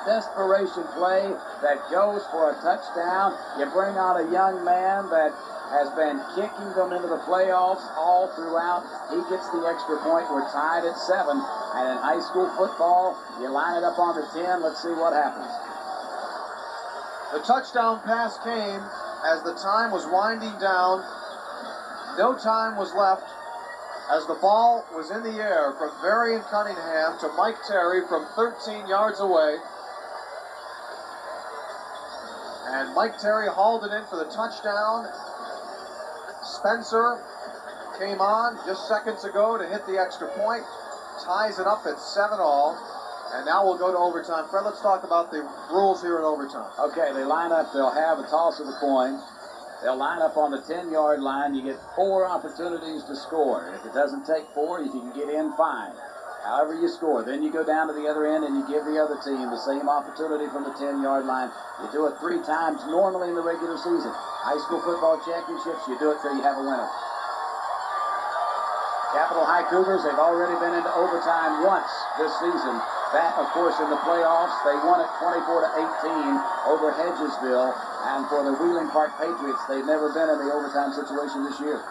desperation play that goes for a touchdown. You bring out a young man that has been kicking them into the playoffs all throughout. He gets the extra point. We're tied at 7. And in high school football, you line it up on the 10. Let's see what happens. The touchdown pass came as the time was winding down. No time was left as the ball was in the air from Varian Cunningham to Mike Terry from 13 yards away. And Mike Terry hauled it in for the touchdown. Spencer came on just seconds ago to hit the extra point, ties it up at 7-all, and now we'll go to overtime. Fred, let's talk about the rules here in overtime. Okay, they line up. They'll have a toss of the coin. They'll line up on the 10-yard line. You get 4 opportunities to score. If it doesn't take 4, you can get in 5. However you score. Then you go down to the other end and you give the other team the same opportunity from the 10-yard line. You do it 3 times normally in the regular season. High school football championships, you do it till you have a winner. Capital High Cougars, they've already been into overtime once this season. That, of course, in the playoffs, they won it 24-18 over Hedgesville. And for the Wheeling Park Patriots, they've never been in the overtime situation this year.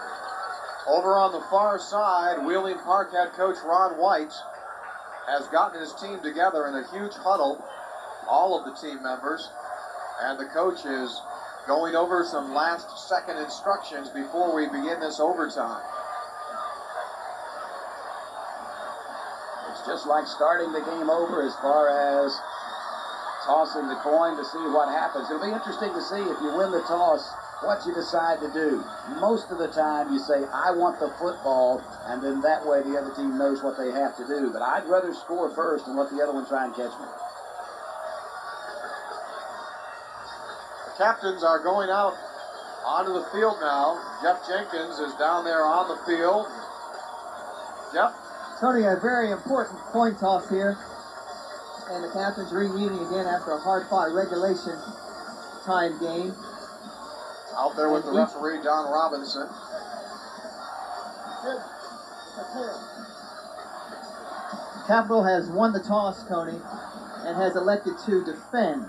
Over on the far side, Wheeling Park head coach Ron White has gotten his team together in a huge huddle, all of the team members, and the coach is going over some last-second instructions before we begin this overtime. It's just like starting the game over as far as tossing the coin to see what happens. It'll be interesting to see if you win the toss, what you decide to do. Most of the time you say, I want the football, and then that way the other team knows what they have to do. But I'd rather score first and let the other one try and catch me. The captains are going out onto the field now. Jeff Jenkins is down there on the field. Jeff? Tony, a very important coin toss here. And the captains remeeting again after a hard-fought regulation time game. Out there with the referee, Don Robinson. Capital has won the toss, Tony, and has elected to defend.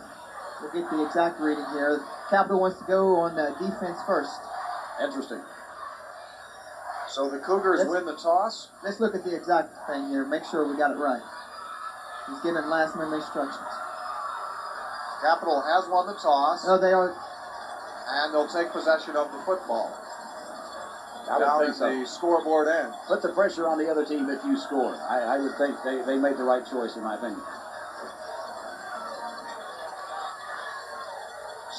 We'll get the exact reading here. Capital wants to go on defense first. Interesting. So the Cougars win the toss. Let's look at the exact thing here. Make sure we got it right. He's giving last-minute instructions. Capital has won the toss. No, they are. And they'll take possession of the football. Down at the scoreboard end. Put the pressure on the other team if you score. I would think they made the right choice, in my opinion.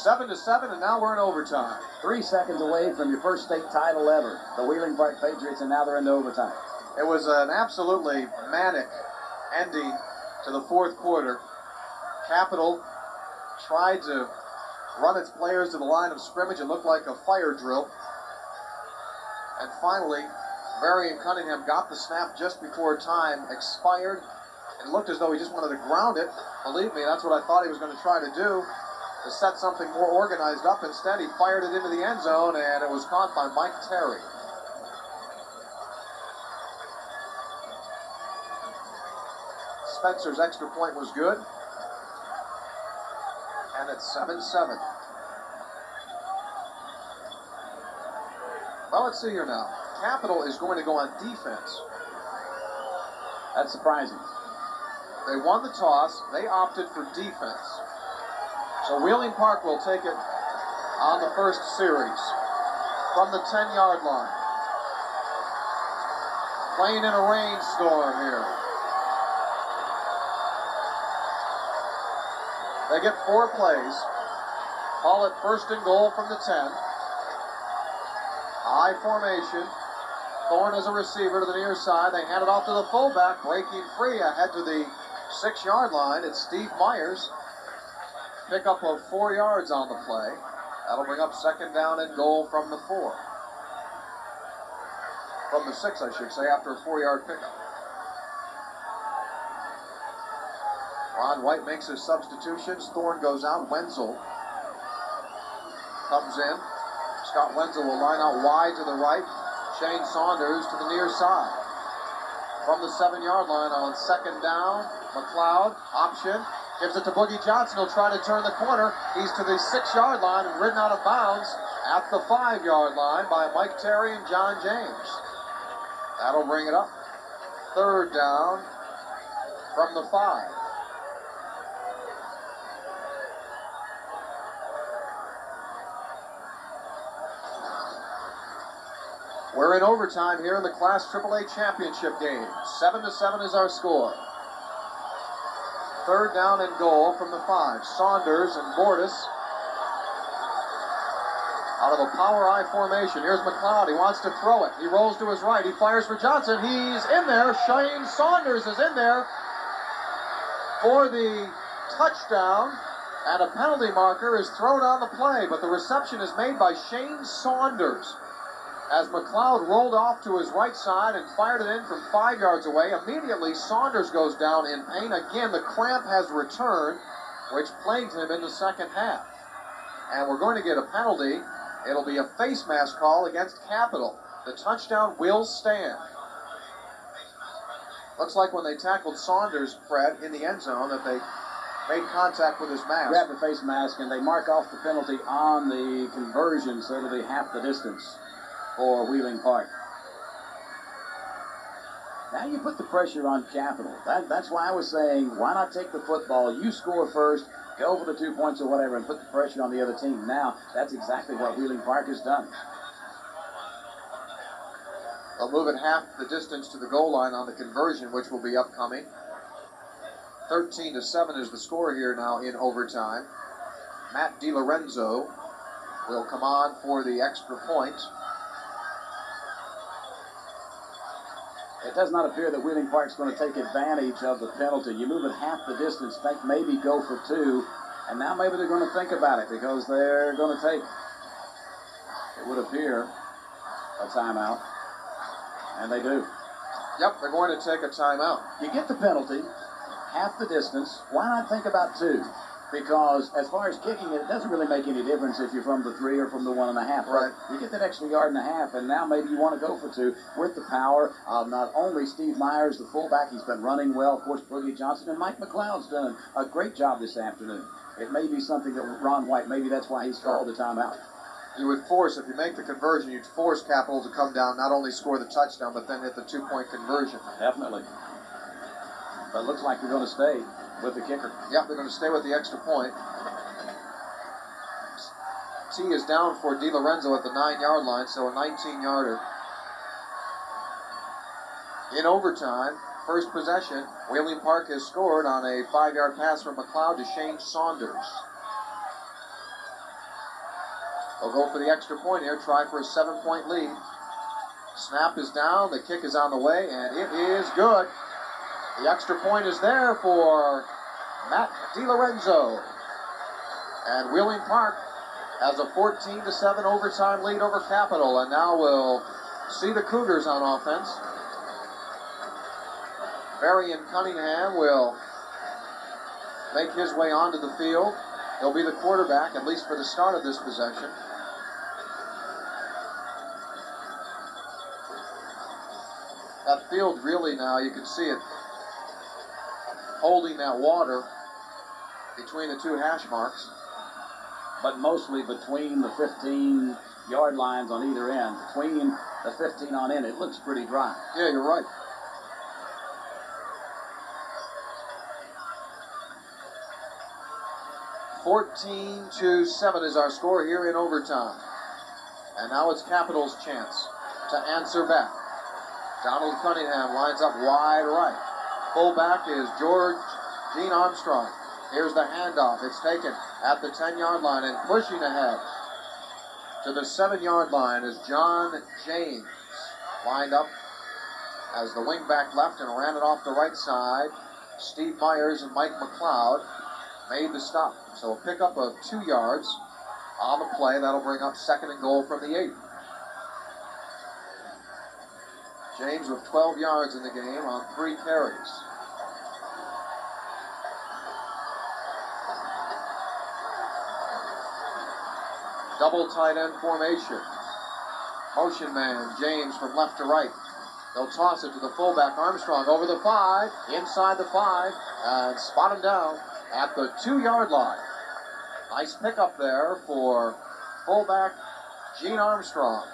7-7, and now we're in overtime. 3 seconds away from your first state title ever. The Wheeling Park Patriots, and now they're into overtime. It was an absolutely manic ending to the fourth quarter. Capital tried to run its players to the line of scrimmage. It looked like a fire drill. And finally, Varian Cunningham got the snap just before time expired. It looked as though he just wanted to ground it. Believe me, that's what I thought he was going to try to do, to set something more organized up. Instead, he fired it into the end zone, and it was caught by Mike Terry. Spencer's extra point was good. And it's 7-7. Well, let's see here now. Capital is going to go on defense. That's surprising. They won the toss. They opted for defense. So Wheeling Park will take it on the first series from the 10-yard line. Playing in a rainstorm here. They get 4 plays. Call it first and goal from the 10. High formation. Thorne is a receiver to the near side. They hand it off to the fullback, breaking free ahead to the 6-yard line. It's Steve Myers. Pickup of 4 yards on the play. That'll bring up second down and goal from the 4. From the 6, I should say, after a 4-yard pickup. Ron White makes his substitutions. Thorne goes out. Wenzel comes in. Scott Wenzel will line out wide to the right. Shane Saunders to the near side. From the 7-yard line on second down, McLeod, option, Gives it to Boogie Johnson. He'll try to turn the corner. He's to the 6-yard line and ridden out of bounds at the 5-yard line by Mike Terry and John James. That'll bring it up. 3rd down from the 5. We're in overtime here in the Class AAA championship game. 7-7 is our score. 3rd down and goal from the 5. Saunders and Bordas out of a power I formation. Here's McLeod. He wants to throw it. He rolls to his right. He fires for Johnson. He's in there. Shane Saunders is in there for the touchdown. And a penalty marker is thrown on the play. But the reception is made by Shane Saunders. As McLeod rolled off to his right side and fired it in from 5 yards away, immediately Saunders goes down in pain. Again, the cramp has returned, which plagued him in the second half. And we're going to get a penalty. It'll be a face mask call against Capital. The touchdown will stand. Looks like when they tackled Saunders, Fred, in the end zone, that they made contact with his mask. Grab the face mask, and they mark off the penalty on the conversion, so it'll be half the distance for Wheeling Park. Now you put the pressure on Capital. That's why I was saying, why not take the football? You score first, go for the 2 points or whatever, and put the pressure on the other team. Now, that's exactly what Wheeling Park has done. They'll move it half the distance to the goal line on the conversion, which will be upcoming. 13-7 is the score here now in overtime. Matt DiLorenzo will come on for the extra point. It does not appear that Wheeling Park's going to take advantage of the penalty. You move it half the distance, think maybe go for 2, and now maybe they're going to think about it because they're going to take, it would appear, a timeout, and they do. Yep, they're going to take a timeout. You get the penalty, half the distance, why not think about 2? Because as far as kicking it, it doesn't really make any difference if you're from the 3 or from the 1.5. Right. You get that extra 1.5 yards, and now maybe you want to go for 2 with the power of not only Steve Myers, the fullback, he's been running well, of course, Boogie Johnson, and Mike McLeod's done a great job this afternoon. It may be something that Ron White, maybe that's why he's called the timeout. You would force, if you make the conversion, you'd force Capital to come down, not only score the touchdown, but then hit the 2-point conversion. Definitely. But it looks like they're going to stay with the kicker. Yep, they're going to stay with the extra point. T is down for DiLorenzo at the 9-yard line, so a 19-yarder. In overtime, first possession, Wheeling Park has scored on a 5-yard pass from McLeod to Shane Saunders. They'll go for the extra point here, try for a 7-point lead. Snap is down, the kick is on the way, and it is good. The extra point is there for Matt DiLorenzo. And Wheeling Park has a 14-7 overtime lead over Capital. And now we'll see the Cougars on offense. Barry and Cunningham will make his way onto the field. He'll be the quarterback, at least for the start of this possession. That field really now, you can see it holding that water between the 2 hash marks. But mostly between the 15-yard lines on either end. Between the 15 on in, it looks pretty dry. Yeah, you're right. (14-7) is our score here in overtime. And now it's Capital's chance to answer back. Donald Cunningham lines up wide right. Fullback is George Gene Armstrong. Here's the handoff. It's taken at the 10-yard line and pushing ahead to the 7-yard line is John James. Lined up as the wingback left and ran it off the right side. Steve Myers and Mike McLeod made the stop. So a pickup of 2 yards on the play. That'll bring up 2nd and goal from the 8. James with 12 yards in the game on 3 carries. Double tight end formation. Motion man, James from left to right. They'll toss it to the fullback, Armstrong, over the 5, inside the 5, and spot him down. at the 2-yard line. Nice pickup there for fullback Gene Armstrong.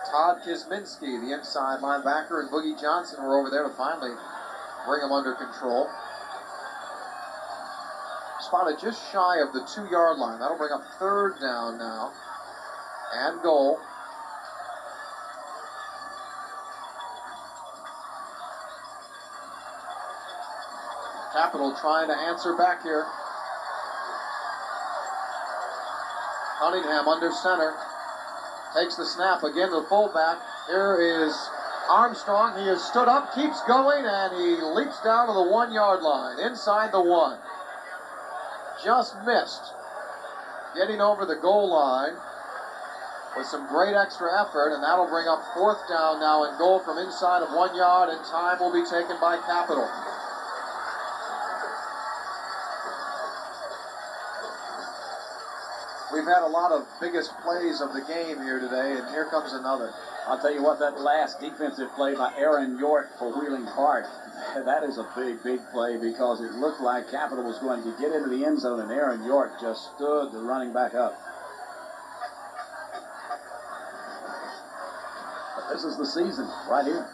Todd Kizminski, the inside linebacker, and Boogie Johnson were over there to finally bring him under control. Spotted just shy of the 2-yard line. That'll bring up 3rd down now and goal. Capital trying to answer back here. Cunningham under center. Takes the snap again to the fullback. Here is Armstrong. He has stood up, keeps going, and he leaps down to the 1-yard line. Inside the 1. Just missed getting over the goal line with some great extra effort, and that'll bring up 4th down now and goal from inside of 1 yard, and time will be taken by Capital. We've had a lot of biggest plays of the game here today, and here comes another. I'll tell you what, that last defensive play by Aaron York for Wheeling Park, that is a big, big play because it looked like Capital was going to get into the end zone, and Aaron York just stood the running back up. But this is the season right here.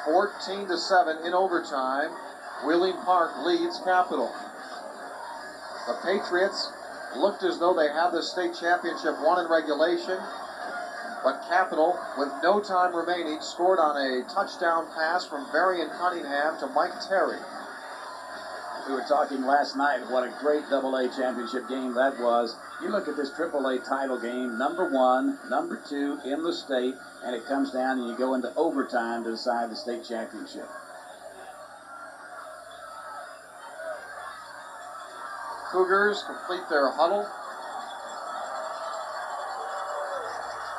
14-7 in overtime. Wheeling Park leads Capital. The Patriots looked as though they had the state championship won in regulation, but Capital, with no time remaining, scored on a touchdown pass from Varian Cunningham to Mike Terry. We were talking last night what a great AA championship game that was. You look at this AAA title game, number 1, number 2 in the state, and it comes down and you go into overtime to decide the state championship. Cougars complete their huddle.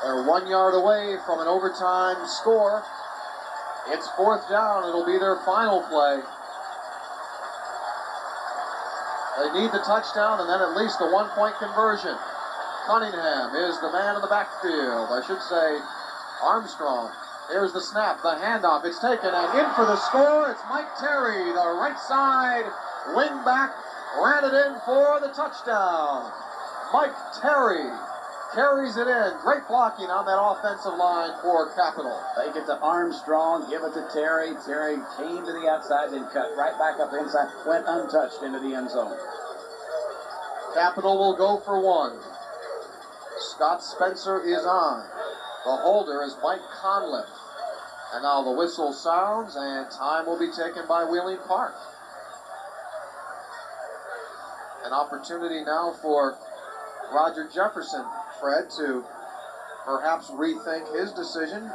They're 1 yard away from an overtime score. It's 4th down. It'll be their final play. They need the touchdown and then at least the 1-point conversion. Cunningham is the man in the backfield. I should say Armstrong. Here's the snap, the handoff. It's taken and in for the score. It's Mike Terry, the right side wing back. Ran it in for the touchdown. Mike Terry carries it in. Great blocking on that offensive line for Capital. Take it to Armstrong, give it to Terry. Terry came to the outside, then cut right back up inside, went untouched into the end zone. Capital will go for 1. Scott Spencer is on. The holder is Mike Conliffe. And now the whistle sounds, and time will be taken by Wheeling Park. An opportunity now for Roger Jefferson, Fred, to perhaps rethink his decision.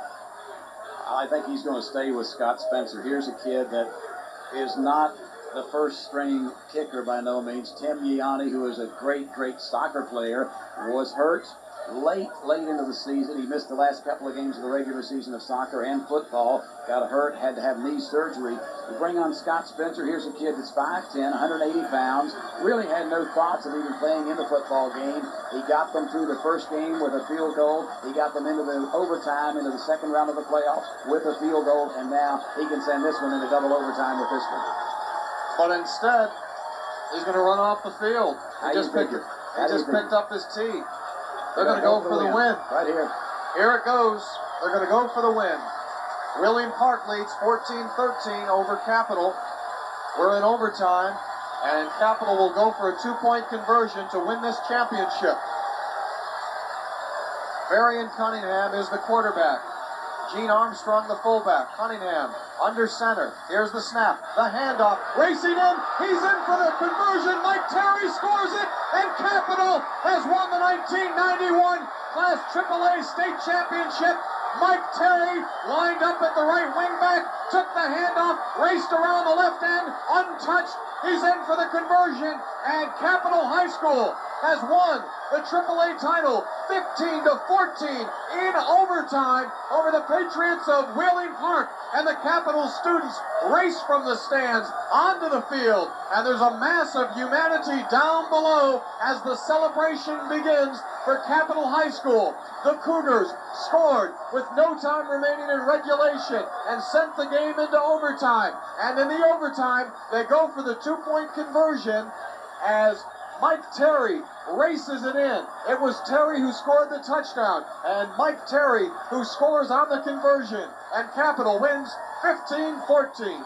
I think he's going to stay with Scott Spencer. Here's a kid that is not the first string kicker by no means. Tim Gianni, who is a great, great soccer player, was hurt late into the season. He missed the last couple of games of the regular season of soccer and football. Got hurt, had to have knee surgery. We bring on Scott Spencer. Here's a kid that's 5'10", 180 pounds. Really had no thoughts of even playing in the football game. He got them through the first game with a field goal. He got them into the overtime, into the second round of the playoffs with a field goal, and now he can send this one into double overtime with this one. But instead, he's going to run off the field. He just picked up his tee. They're going to go for the win. Right here. Here it goes. They're going to go for the win. Wheeling Park leads 14-13 over Capital. We're in overtime, and Capital will go for a 2-point conversion to win this championship. Varian Cunningham is the quarterback. Gene Armstrong, the fullback. Cunningham under center. Here's the snap. The handoff. Racing in. He's in for the conversion. Mike Terry scores it. And Capital has won the 1991 Class AAA State Championship. Mike Terry lined up at the right wing back. Took the handoff. Raced around the left end. Untouched. He's in for the conversion. And Capital High School has won the AAA title 15-14 in overtime over the Patriots of Wheeling Park. And the Capital students race from the stands onto the field. And there's a mass of humanity down below as the celebration begins for Capital High School. The Cougars scored with no time remaining in regulation and sent the game into overtime. And in the overtime, they go for the two-point conversion as Mike Terry races it in. It was Terry who scored the touchdown, and Mike Terry who scores on the conversion. And Capital wins 15-14.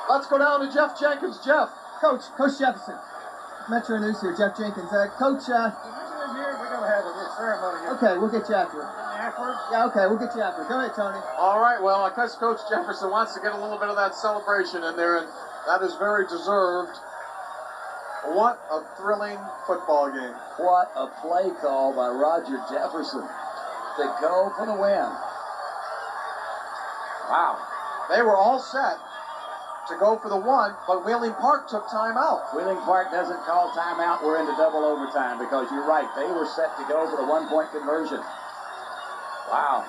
Let's go down to Jeff Jenkins. Jeff. Coach Jefferson. Metro News here, Jeff Jenkins. Coach, We're going to have a little ceremony here. okay, we'll get you after. Afterwards? Yeah, okay, we'll get you after. Go ahead, Tony. All right, well, I guess Coach Jefferson wants to get a little bit of that celebration in there, and that is very deserved. What a thrilling football game. What a play call by Roger Jefferson to go for the win. Wow. They were all set to go for the one, but Wheeling Park took time out. Wheeling Park doesn't call timeout. We're into double overtime because you're right. They were set to go for the one-point conversion. Wow.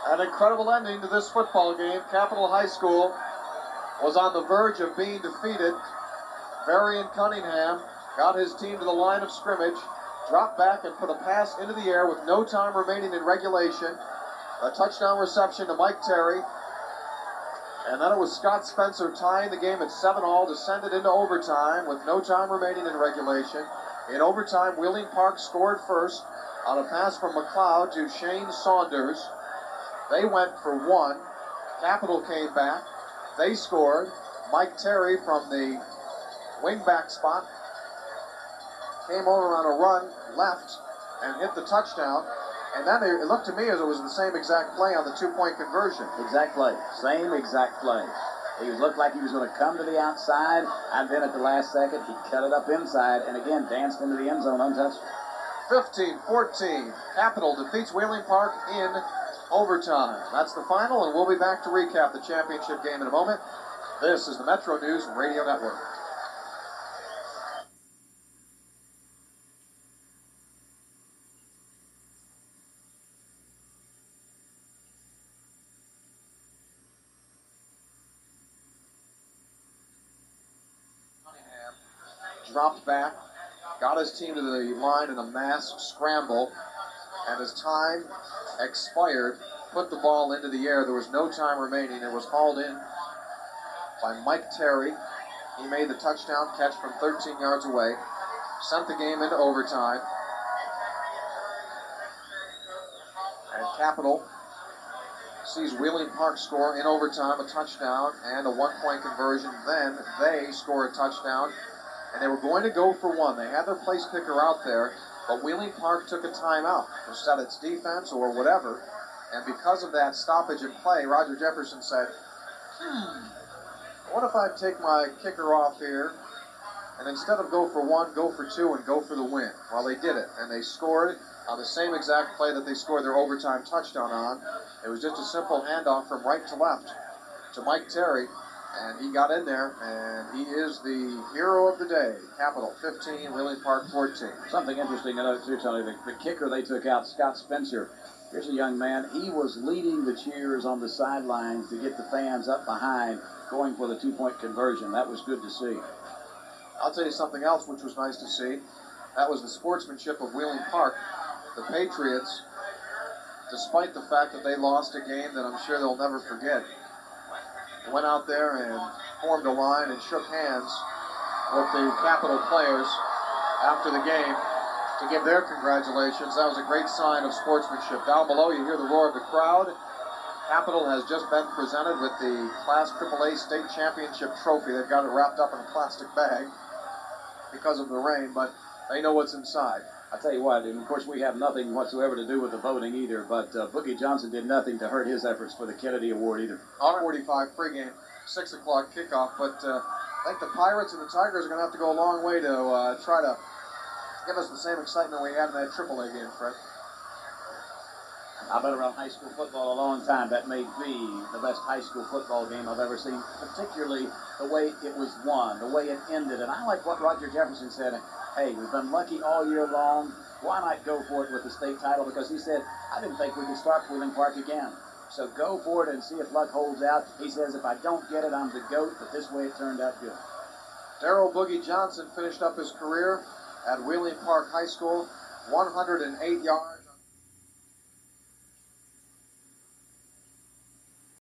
An incredible ending to this football game. Capital High School was on the verge of being defeated. Varian Cunningham got his team to the line of scrimmage, dropped back and put a pass into the air with no time remaining in regulation. A touchdown reception to Mike Terry. And then it was Scott Spencer tying the game at 7-all to send it into overtime with no time remaining in regulation. In overtime, Wheeling Park scored first on a pass from McLeod to Shane Saunders. They went for one. Capital came back. They scored. Mike Terry from the wingback spot came over on a run left and hit the touchdown. And then it looked to me as it was the same exact play on the two-point conversion. Exact play. Same exact play. He looked like he was going to come to the outside, and then at the last second, he cut it up inside, and again, danced into the end zone untouched. 15-14. Capital defeats Wheeling Park in overtime. That's the final, and we'll be back to recap the championship game in a moment. This is the Metro News Radio Network. Dropped back, got his team to the line in a mass scramble, and as time expired, put the ball into the air. There was no time remaining. It was hauled in by Mike Terry. He made the touchdown catch from 13 yards away, sent the game into overtime. And Capital sees Wheeling Park score in overtime a touchdown and a one-point conversion. Then they score a touchdown. And they were going to go for one. They had their place kicker out there, but Wheeling Park took a timeout to set its defense or whatever. And because of that stoppage in play, Roger Jefferson said, what if I take my kicker off here and instead of go for one, go for two and go for the win? Well, they did it, and they scored on the same exact play that they scored their overtime touchdown on. It was just a simple handoff from right to left to Mike Terry. And he got in there, and he is the hero of the day. Capital 15, Wheeling Park 14. Something interesting to note, too, Tony, the kicker they took out, Scott Spencer. Here's a young man. He was leading the cheers on the sidelines to get the fans up behind, going for the two-point conversion. That was good to see. I'll tell you something else which was nice to see. That was the sportsmanship of Wheeling Park. The Patriots, despite the fact that they lost a game that I'm sure they'll never forget, went out there and formed a line and shook hands with the Capital players after the game to give their congratulations. That was a great sign of sportsmanship. Down below, you hear the roar of the crowd. Capital has just been presented with the Class AAA State Championship trophy. They've got it wrapped up in a plastic bag because of the rain, but they know what's inside. I tell you what, and of course we have nothing whatsoever to do with the voting either, but Boogie Johnson did nothing to hurt his efforts for the Kennedy Award either. 45 pregame, 6 o'clock kickoff, but I think the Pirates and the Tigers are going to have to go a long way to try to give us the same excitement we had in that AAA game, Fred. I've been around high school football a long time. That may be the best high school football game I've ever seen, particularly the way it was won, the way it ended. And I like what Roger Jefferson said. Hey, we've been lucky all year long. Why not go for it with the state title? Because he said, I didn't think we could start Wheeling Park again. So go for it and see if luck holds out. He says, if I don't get it, I'm the GOAT, but this way it turned out good. Darrell Boogie Johnson finished up his career at Wheeling Park High School, 108 yards.